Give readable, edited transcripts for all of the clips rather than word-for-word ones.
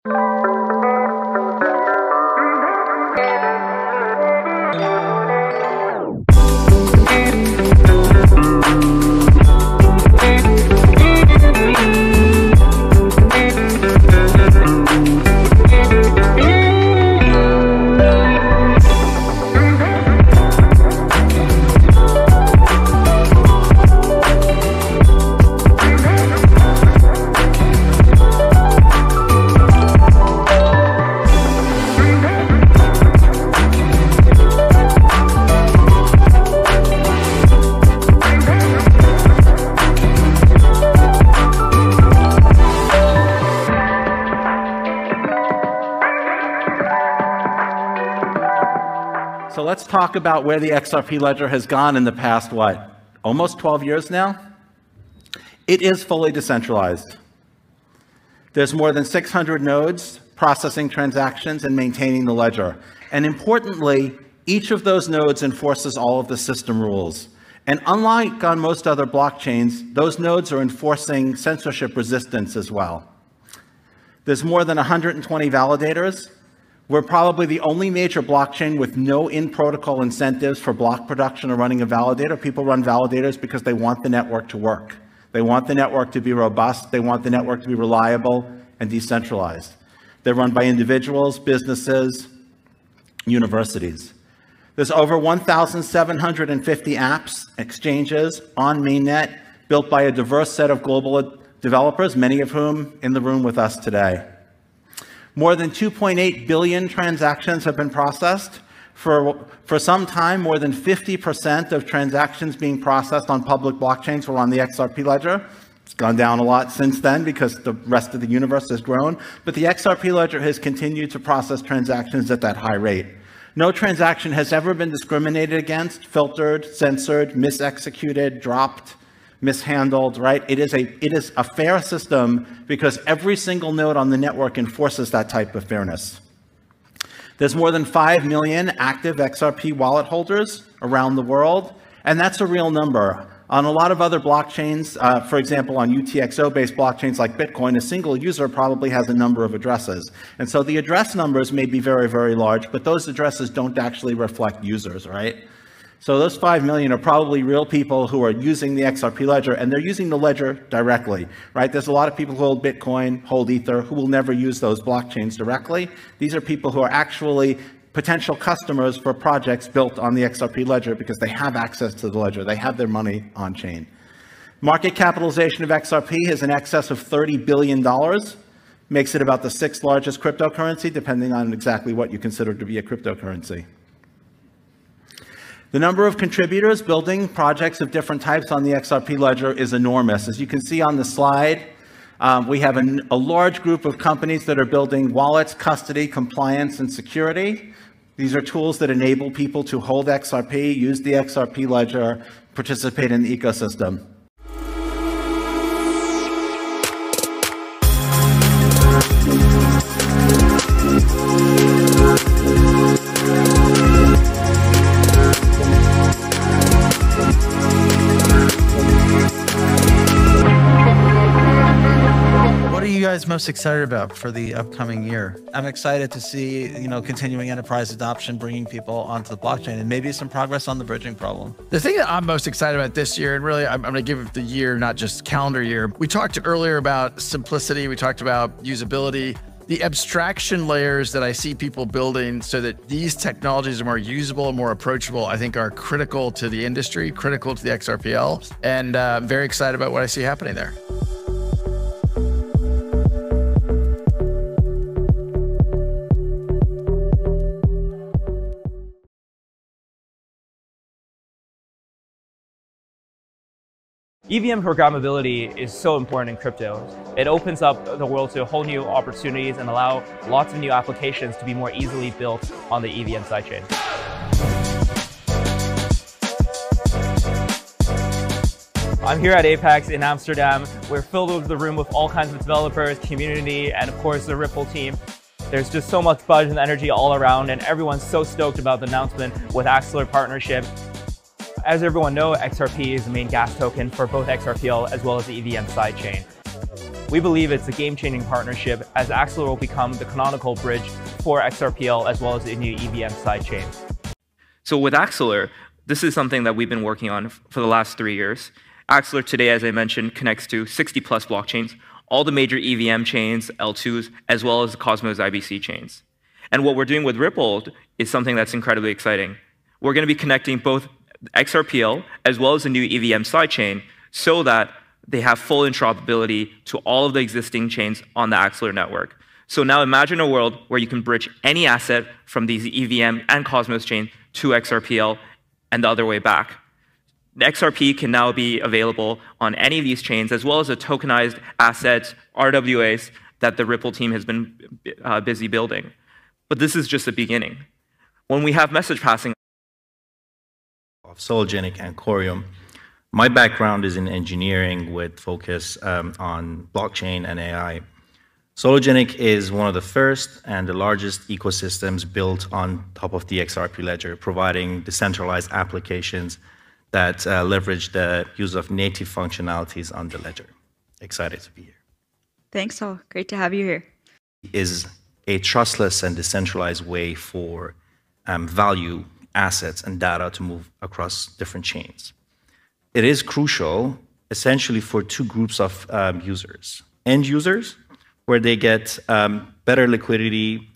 So let's talk about where the XRP Ledger has gone in the past, almost 12 years now? It is fully decentralized. There's more than 600 nodes processing transactions and maintaining the ledger. And importantly, each of those nodes enforces all of the system rules. And unlike on most other blockchains, those nodes are enforcing censorship resistance as well. There's more than 120 validators. We're probably the only major blockchain with no in-protocol incentives for block production or running a validator. People run validators because they want the network to work. They want the network to be robust. They want the network to be reliable and decentralized. They're run by individuals, businesses, universities. There's over 1,750 apps, exchanges on mainnet built by a diverse set of global developers, many of whom in the room with us today. More than 2.8 billion transactions have been processed. For some time, more than 50% of transactions being processed on public blockchains were on the XRP Ledger. It's gone down a lot since then because the rest of the universe has grown. But the XRP Ledger has continued to process transactions at that high rate. No transaction has ever been discriminated against, filtered, censored, misexecuted, dropped, mishandled, right? It is a fair system because every single node on the network enforces that type of fairness. There's more than 5 million active XRP wallet holders around the world, and that's a real number. On a lot of other blockchains, for example, on UTXO-based blockchains like Bitcoin, a single user probably has a number of addresses. And so the address numbers may be very, very large, but those addresses don't actually reflect users, right? So those 5 million are probably real people who are using the XRP Ledger, and they're using the ledger directly, right? There's a lot of people who hold Bitcoin, hold Ether, who will never use those blockchains directly. These are people who are actually potential customers for projects built on the XRP Ledger because they have access to the ledger. They have their money on chain. Market capitalization of XRP is in excess of $30 billion. Makes it about the 6th largest cryptocurrency, depending on exactly what you consider to be a cryptocurrency. The number of contributors building projects of different types on the XRP Ledger is enormous. As you can see on the slide, we have a large group of companies that are building wallets, custody, compliance, and security. These are tools that enable people to hold XRP, use the XRP Ledger, participate in the ecosystem. Most excited about for the upcoming year? I'm excited to see, continuing enterprise adoption, bringing people onto the blockchain, and maybe some progress on the bridging problem. The thing that I'm most excited about this year, and really I'm going to give it the year, not just calendar year. We talked earlier about simplicity. We talked about usability. The abstraction layers that I see people building so that these technologies are more usable and more approachable, I think are critical to the industry, critical to the XRPL, and I'm very excited about what I see happening there. EVM programmability is so important in crypto. It opens up the world to whole new opportunities and allow lots of new applications to be more easily built on the EVM sidechain. I'm here at Apex in Amsterdam. We're filled with the room with all kinds of developers, community, and of course the Ripple team. There's just so much buzz and energy all around, and everyone's so stoked about the announcement with Axelar partnership. As everyone knows, XRP is the main gas token for both XRPL as well as the EVM sidechain. We believe it's a game-changing partnership as Axelar will become the canonical bridge for XRPL as well as the new EVM sidechain. So with Axelar, this is something that we've been working on for the last 3 years. Axelar today, as I mentioned, connects to 60+ blockchains, all the major EVM chains, L2s, as well as the Cosmos IBC chains. And what we're doing with Ripple is something that's incredibly exciting. We're going to be connecting both XRPL as well as the new EVM sidechain so that they have full interoperability to all of the existing chains on the Axelar network. So now imagine a world where you can bridge any asset from these EVM and Cosmos chain to XRPL and the other way back. The XRP can now be available on any of these chains, as well as the tokenized assets, RWAs, that the Ripple team has been busy building. But this is just the beginning. When we have message passing of Sologenic and Corium, my background is in engineering with focus on blockchain and AI. Sologenic is one of the first and the largest ecosystems built on top of the XRP Ledger, providing decentralized applications that leverage the use of native functionalities on the ledger. Excited to be here. Thanks all. Great to have you here. Is a trustless and decentralized way for value, assets, and data to move across different chains. It is crucial, essentially, for two groups of users. End users, where they get better liquidity,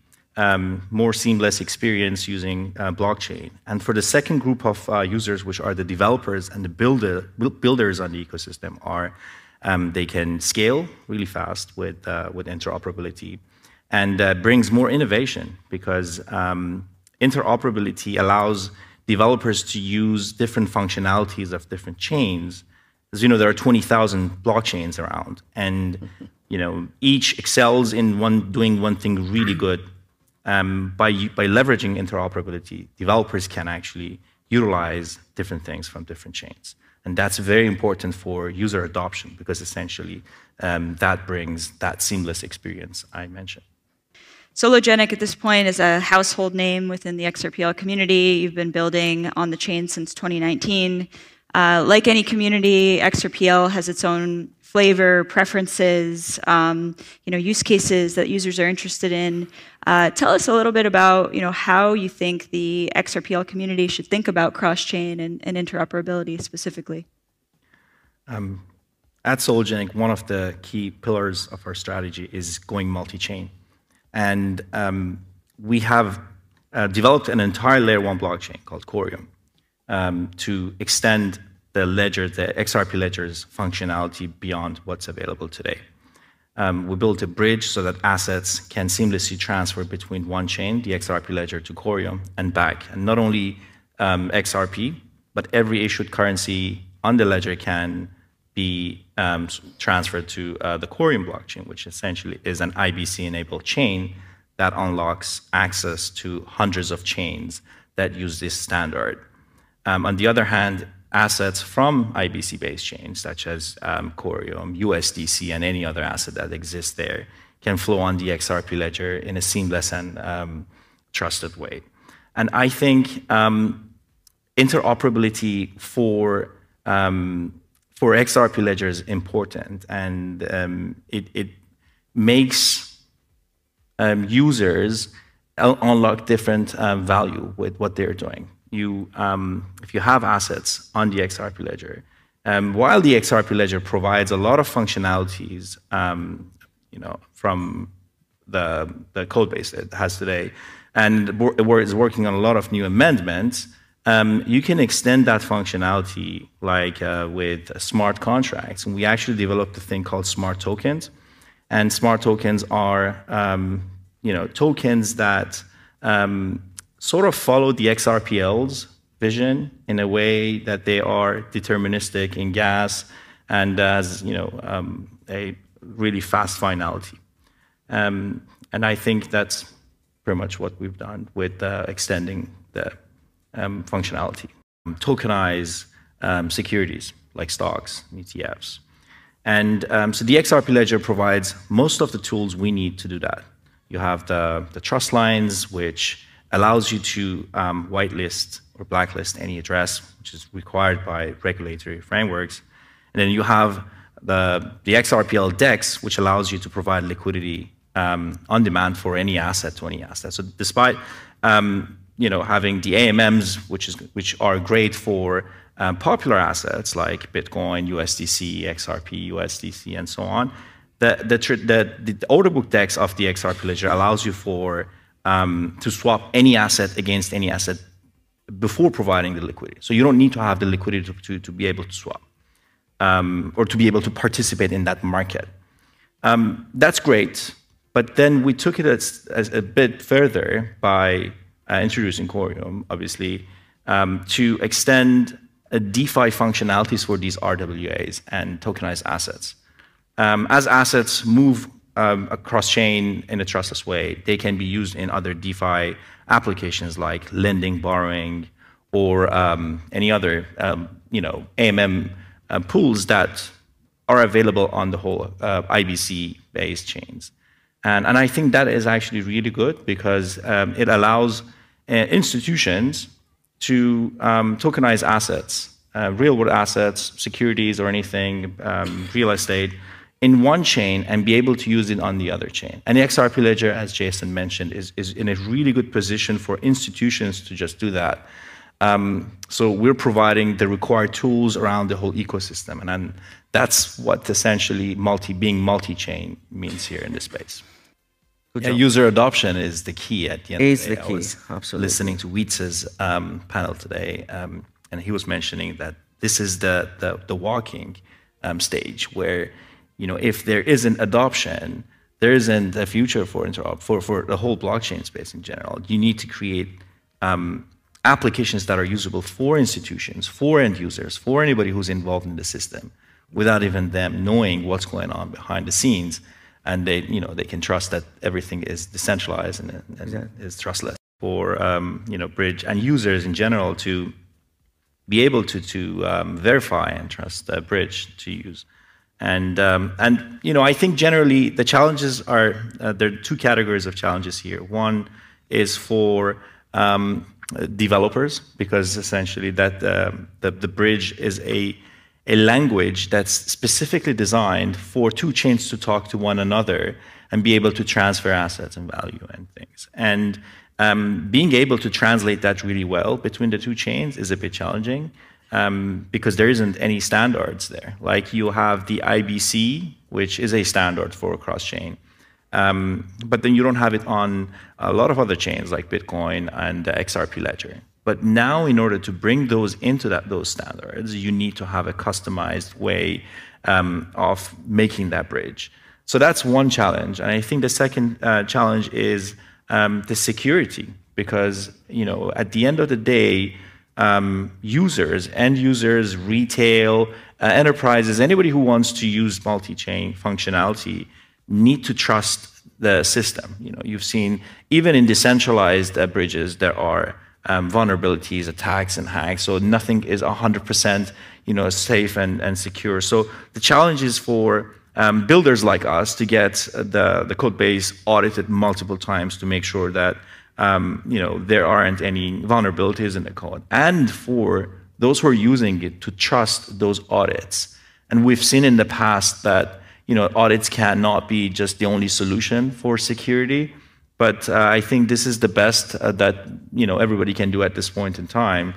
more seamless experience using blockchain. And for the second group of users, which are the developers and the builders on the ecosystem, are they can scale really fast with interoperability, and brings more innovation because interoperability allows developers to use different functionalities of different chains. As you know, there are 20,000 blockchains around, and each excels in doing one thing really good. By leveraging interoperability, developers can actually utilize different things from different chains. And that's very important for user adoption because essentially that brings that seamless experience I mentioned. Sologenic at this point is a household name within the XRPL community. You've been building on the chain since 2019. Like any community, XRPL has its own flavor, preferences, use cases that users are interested in. Tell us a little bit about how you think the XRPL community should think about cross-chain and interoperability specifically. At Sologenic, one of the key pillars of our strategy is going multi-chain. And we have developed an entire layer 1 blockchain called Corium to extend the XRP Ledger's functionality beyond what's available today. We built a bridge so that assets can seamlessly transfer between one chain, the XRP Ledger, to Corium and back. And not only XRP, but every issued currency on the ledger can be transferred to the Corium blockchain, which essentially is an IBC-enabled chain that unlocks access to hundreds of chains that use this standard. On the other hand, assets from IBC-based chains, such as Corium, USDC, and any other asset that exists there, can flow on the XRP Ledger in a seamless and trusted way. And I think interoperability for XRP Ledger is important, and it makes users unlock different value with what they're doing. If you have assets on the XRP Ledger, while the XRP Ledger provides a lot of functionalities, from the code base it has today, and is working on a lot of new amendments, you can extend that functionality like with smart contracts. And we actually developed a thing called smart tokens, and smart tokens are tokens that sort of follow the XRPL's vision in a way that they are deterministic in gas and as a really fast finality. And I think that's pretty much what we've done with extending the functionality. Tokenize securities like stocks, ETFs. And so the XRP Ledger provides most of the tools we need to do that. You have the trust lines, which allows you to whitelist or blacklist any address, which is required by regulatory frameworks. And then you have the XRPL DEX, which allows you to provide liquidity on demand for any asset to any asset. So despite having the AMMs, which are great for popular assets like Bitcoin, USDC, XRP, USDC, and so on, the order book DEX of the XRP Ledger allows you to swap any asset against any asset before providing the liquidity. So you don't need to have the liquidity to be able to swap or to be able to participate in that market. That's great, but then we took it as a bit further by introducing Corium, obviously, to extend DeFi functionalities for these RWAs and tokenized assets. As assets move across chain in a trustless way, they can be used in other DeFi applications like lending, borrowing, or any other AMM pools that are available on the whole IBC-based chains. And I think that is actually really good because it allows institutions to tokenize assets, real-world assets, securities or anything, real estate, in one chain and be able to use it on the other chain. And the XRP Ledger, as Jason mentioned, is in a really good position for institutions to just do that. So we're providing the required tools around the whole ecosystem. And that's what essentially being multi-chain means here in this space. Yeah, user adoption is the key at the end of the day. I was listening to Wietz's panel today, and he was mentioning that this is the walking stage where, if there isn't adoption, there isn't a future for the whole blockchain space in general. You need to create applications that are usable for institutions, for end users, for anybody who's involved in the system, without even them knowing what's going on behind the scenes. And they can trust that everything is decentralized and is trustless for bridge and users in general to be able to verify and trust bridge to use. And I think generally the challenges are there are two categories of challenges here. One is for developers, because essentially that the bridge is a language that's specifically designed for two chains to talk to one another and be able to transfer assets and value and things. And being able to translate that really well between the two chains is a bit challenging because there isn't any standards there. Like you have the IBC, which is a standard for cross-chain, but then you don't have it on a lot of other chains like Bitcoin and XRP Ledger. But now, in order to bring those into those standards, you need to have a customized way of making that bridge. So that's one challenge. And I think the second challenge is the security, because at the end of the day, end users, retail, enterprises, anybody who wants to use multi-chain functionality need to trust the system. You've seen even in decentralized bridges there are vulnerabilities, attacks, and hacks. So nothing is 100% safe and secure. So the challenge is for builders like us to get the code base audited multiple times to make sure that there aren't any vulnerabilities in the code, and for those who are using it to trust those audits. And we've seen in the past that audits cannot be just the only solution for security. But I think this is the best that everybody can do at this point in time,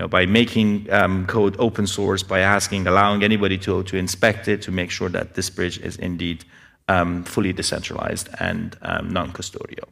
by making code open source, by allowing anybody to inspect it, to make sure that this bridge is indeed fully decentralized and non-custodial.